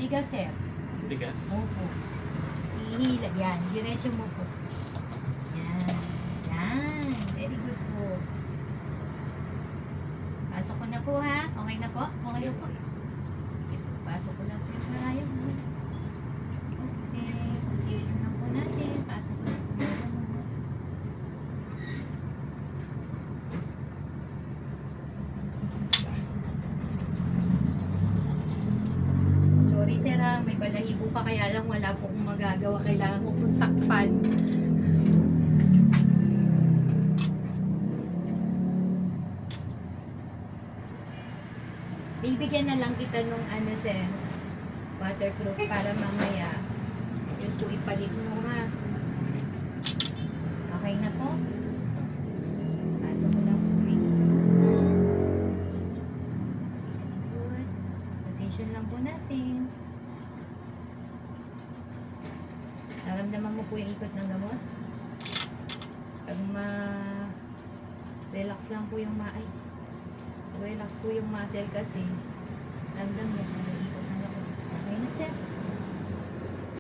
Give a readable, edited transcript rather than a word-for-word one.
Matigas, sir. Tigas. Opo. Ihila. Yan. Diretso mo po. Yan. Yan. Very good po. Pasok ko na po, ha? Okay na po? Okay na po. Pasok ko lang po yung karayom. Okay. Position lang po natin. Pasok ko lang po. Sorry sir ha, may balahibo pa kaya lang wala po akong magagawa. Kailangan ko pong takpan. Bibigyan na lang kita nung ano sir, waterproof para mamaya yun po ipalit mo ha. Okay na po? Pasok ko lang po dito. Good. Position lang po natin. Naramdaman mo po yung ikot ng gamot? Pag relax lang po yung relax po yung muscle kasi ramdam mo po yung ikot ng gamot. Okay na sir?